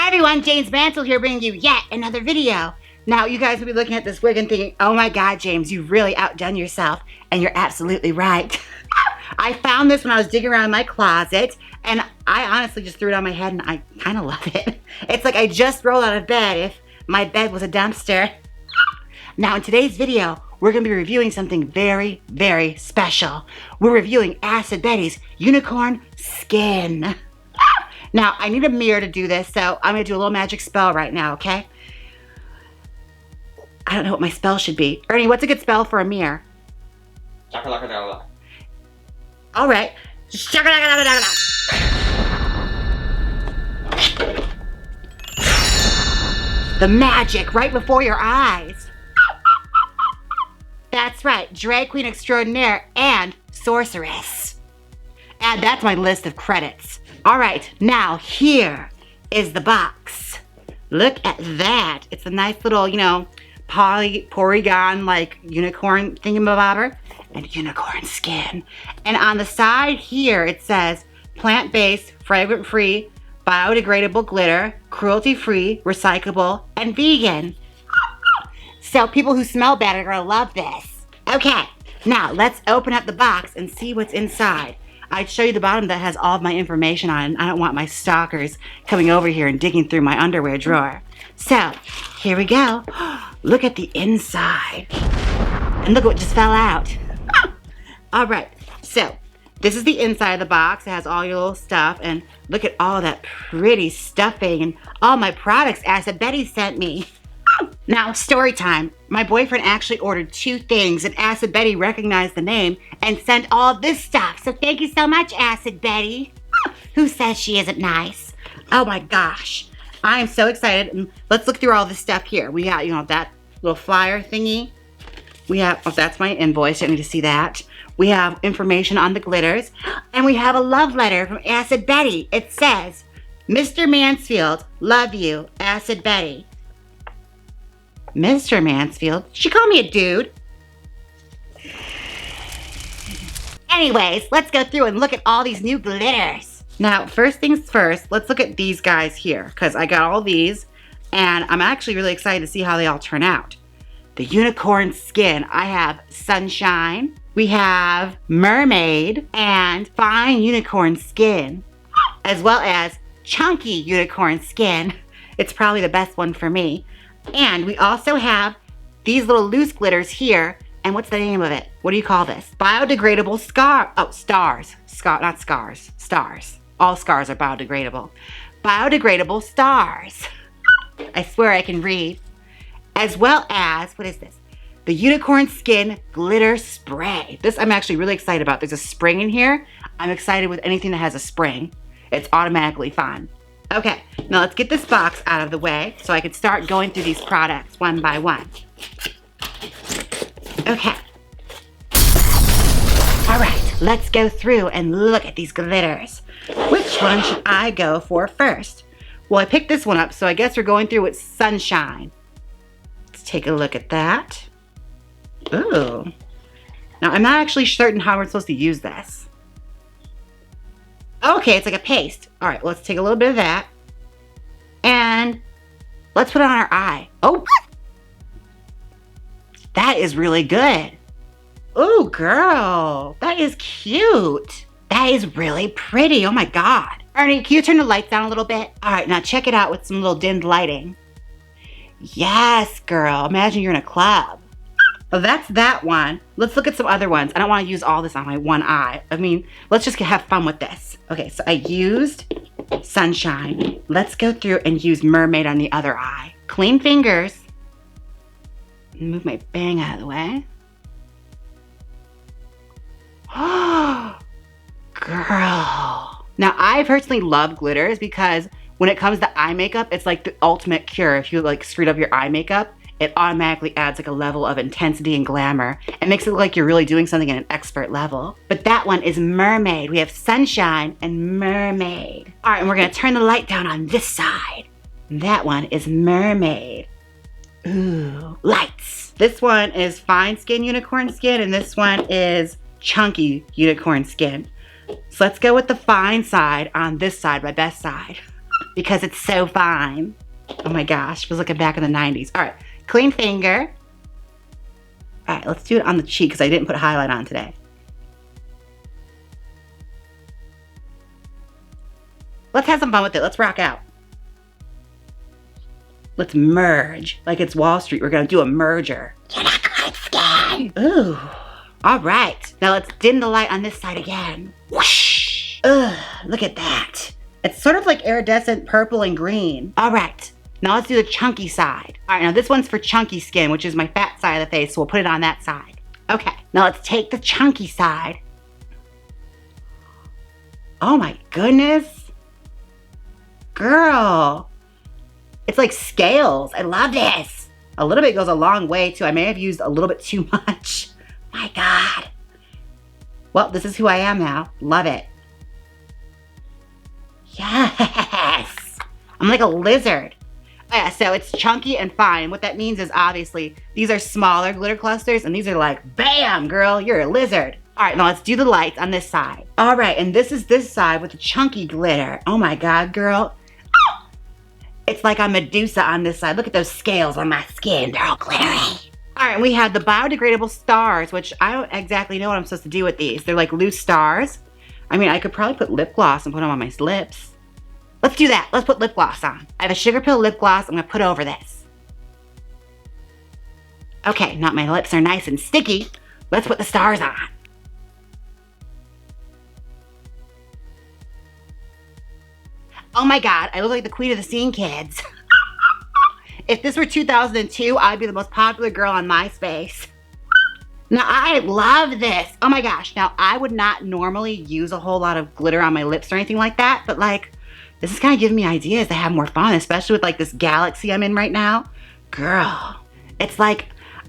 everyone, Jaymes Mansfield here bringing you yet another video. Now, you guys will be looking at this wig and thinking, oh my God, Jaymes, you've really outdone yourself. And you're absolutely right. I found this when I was digging around in my closet, and I honestly just threw it on my head, and I kind of love it. It's like I just rolled out of bed if my bed was a dumpster. Now, in today's video, we're going to be reviewing something very, very special. We're reviewing Acid Betty's Unicorn Skin. Now, I need a mirror to do this, so I'm going to do a little magic spell right now, okay? I don't know what my spell should be. Ernie, what's a good spell for a mirror? All right. The magic right before your eyes. That's right, drag queen extraordinaire and sorceress. And that's my list of credits. All right, now here is the box. Look at that. It's a nice little, you know, polygon like unicorn thingamabobber and unicorn skin. And on the side here it says plant-based, fragrance-free, biodegradable glitter, cruelty-free, recyclable, and vegan. So people who smell bad are gonna love this. Okay, now let's open up the box and see what's inside. I'd show you the bottom that has all of my information on it. I don't want my stalkers coming over here and digging through my underwear drawer. So, here we go. Look at the inside. And look what just fell out. All right, so this is the inside of the box. It has all your little stuff, and look at all that pretty stuffing and all my products Acid Betty sent me. Now, story time. My boyfriend actually ordered 2 things, and Acid Betty recognized the name and sent all this stuff. So thank you so much, Acid Betty. Who says she isn't nice? Oh my gosh. I am so excited. And let's look through all this stuff here. We got, you know, that little flyer thingy. We have, oh, that's my invoice. You don't need to see that. We have information on the glitters. And we have a love letter from Acid Betty. It says, Mr. Mansfield, love you, Acid Betty. Mr. Mansfield? She called me a dude. Anyways, let's go through and look at all these new glitters. Now, first things first, let's look at these guys here, because I got all these, and I'm actually really excited to see how they all turn out. The unicorn skin, I have Sunshine, we have Mermaid, and Fine Unicorn Skin, as well as Chunky Unicorn Skin. It's probably the best one for me. And we also have these little loose glitters here. And what's the name of it? What do you call this? Biodegradable stars. Not scars. Stars. All scars are biodegradable. Biodegradable stars. I swear I can read. As well as, what is this? The Unicorn Skin Glitter Spray. This I'm actually really excited about. There's a spring in here. I'm excited with anything that has a spring. It's automatically fun. Okay, now let's get this box out of the way so I can start going through these products one by one. Okay. All right, let's go through and look at these glitters. Which one should I go for first? Well, I picked this one up, so I guess we're going through with Sunshine. Let's take a look at that. Ooh. Now, I'm not actually certain how we're supposed to use this. Okay, it's like a paste. All right, let's take a little bit of that. And let's put it on our eye. Oh, that is really good. Oh, girl, that is cute. That is really pretty. Oh my God. Ernie, can you turn the lights down a little bit? All right, now check it out with some little dimmed lighting. Yes, girl. Imagine you're in a club. Well, that's that one. Let's look at some other ones. I don't want to use all this on my one eye. I mean, let's just have fun with this. Okay, so I used Sunshine. Let's go through and use Mermaid on the other eye. Clean fingers. Move my bang out of the way. Oh, girl. Now, I personally love glitters because when it comes to eye makeup, it's like the ultimate cure. If you like screwed up your eye makeup, it automatically adds like a level of intensity and glamour. It makes it look like you're really doing something at an expert level. But that one is Mermaid. We have Sunshine and Mermaid. All right, and we're gonna turn the light down on this side. That one is Mermaid. Ooh, lights. This one is Fine Skin Unicorn Skin, and this one is Chunky Unicorn Skin. So let's go with the fine side on this side, my best side. because it's so fine. Oh my gosh, I was looking back in the 90s. All right, clean finger. All right, let's do it on the cheek because I didn't put highlight on today. Let's have some fun with it. Let's rock out. Let's merge like it's Wall Street. We're gonna do a merger. UNICORNSKIN. Ooh. All right. Now let's dim the light on this side again. Whoosh. Ugh, look at that. It's sort of like iridescent purple and green. All right. Now let's do the chunky side. All right, now this one's for chunky skin, which is my fat side of the face, so we'll put it on that side. Okay, now let's take the chunky side. Oh my goodness. Girl. It's like scales. I love this. A little bit goes a long way too. I may have used a little bit too much. My God. Well, this is who I am now. Love it. Yes. I'm like a lizard. Yeah, so it's chunky and fine. What that means is obviously these are smaller glitter clusters and these are like, bam, girl, you're a lizard. All right, now let's do the lights on this side. All right, and this is this side with the chunky glitter. Oh my God, girl. It's like I'm Medusa on this side. Look at those scales on my skin. They're all glittery. All right, and we have the biodegradable stars, which I don't exactly know what I'm supposed to do with these. They're like loose stars. I mean, I could probably put lip gloss and put them on my lips. Let's do that. Let's put lip gloss on. I have a sugar pill lip gloss I'm gonna put over this. Okay, now my lips are nice and sticky. Let's put the stars on. Oh my God, I look like the queen of the scene, kids. If this were 2002, I'd be the most popular girl on MySpace. Now, I love this. Oh my gosh. Now, I would not normally use a whole lot of glitter on my lips or anything like that, but like, this is kind of giving me ideas to have more fun, especially with like this galaxy I'm in right now. Girl, it's like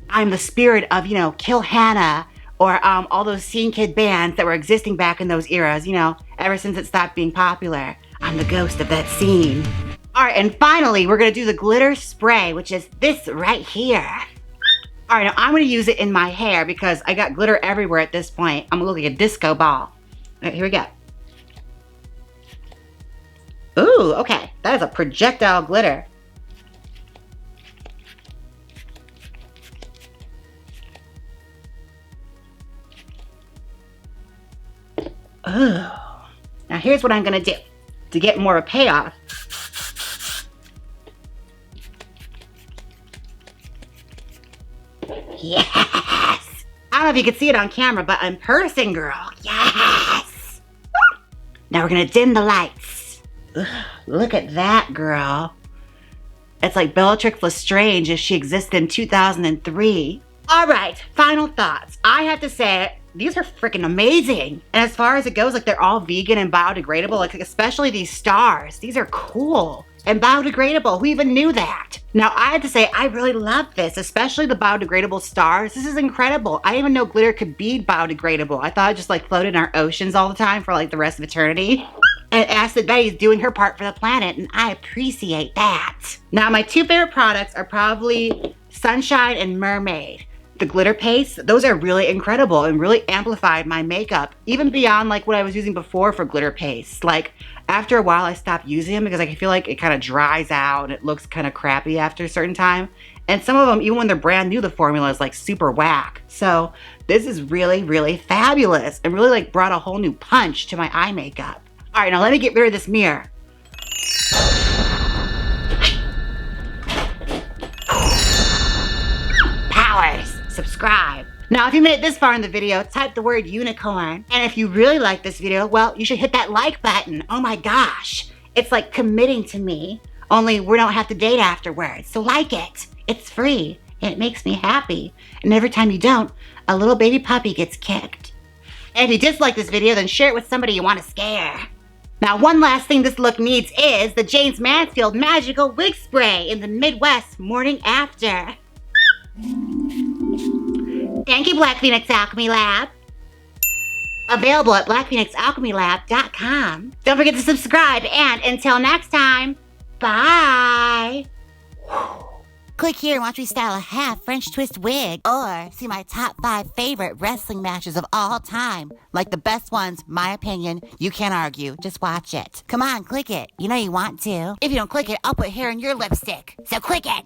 I'm the spirit of, you know, Kill Hannah or all those scene kid bands that were existing back in those eras, you know, ever since it stopped being popular. I'm the ghost of that scene. All right, and finally, we're gonna do the glitter spray, which is this right here. All right, now I'm gonna use it in my hair because I got glitter everywhere at this point. I'm gonna look like a disco ball. All right, here we go. Ooh, okay, that is a projectile glitter. Ooh. Now here's what I'm gonna do to get more of a payoff. Yes! I don't know if you can see it on camera, but I'm pursing, girl. Yes! Now we're gonna dim the lights. Ugh, look at that, girl. It's like Bellatrix Lestrange if she existed in 2003. All right, final thoughts. I have to say, these are freaking amazing. And as far as it goes, like they're all vegan and biodegradable, like especially these stars. These are cool and biodegradable. Who even knew that? Now I have to say, I really love this, especially the biodegradable stars. This is incredible. I didn't even know glitter could be biodegradable. I thought it just like floated in our oceans all the time for like the rest of eternity. And Acid Betty's doing her part for the planet, and I appreciate that. Now my two favorite products are probably Sunshine and Mermaid. The glitter paste, those are really incredible and really amplified my makeup, even beyond like what I was using before for glitter paste. Like after a while I stopped using them because I feel like it kind of dries out and it looks kind of crappy after a certain time. And some of them, even when they're brand new, the formula is like super whack. So this is really, really fabulous and really like brought a whole new punch to my eye makeup. All right, now let me get rid of this mirror. Powers. Subscribe. Now, if you made it this far in the video, type the word unicorn. And if you really like this video, well, you should hit that like button. Oh my gosh. It's like committing to me, only we don't have to date afterwards. So like it. It's free and it makes me happy. And every time you don't, a little baby puppy gets kicked. And if you dislike this video, then share it with somebody you want to scare. Now, one last thing this look needs is the Jaymes Mansfield Magical Wig Spray in the Midwest Morning After. Thank you, Black Phoenix Alchemy Lab. Available at blackphoenixalchemylab.com. Don't forget to subscribe, and until next time, bye. Click here and watch me style a half French twist wig. Or see my top 5 favorite wrestling matches of all time. Like the best ones, my opinion. You can't argue. Just watch it. Come on, click it. You know you want to. If you don't click it, I'll put hair in your lipstick. So click it.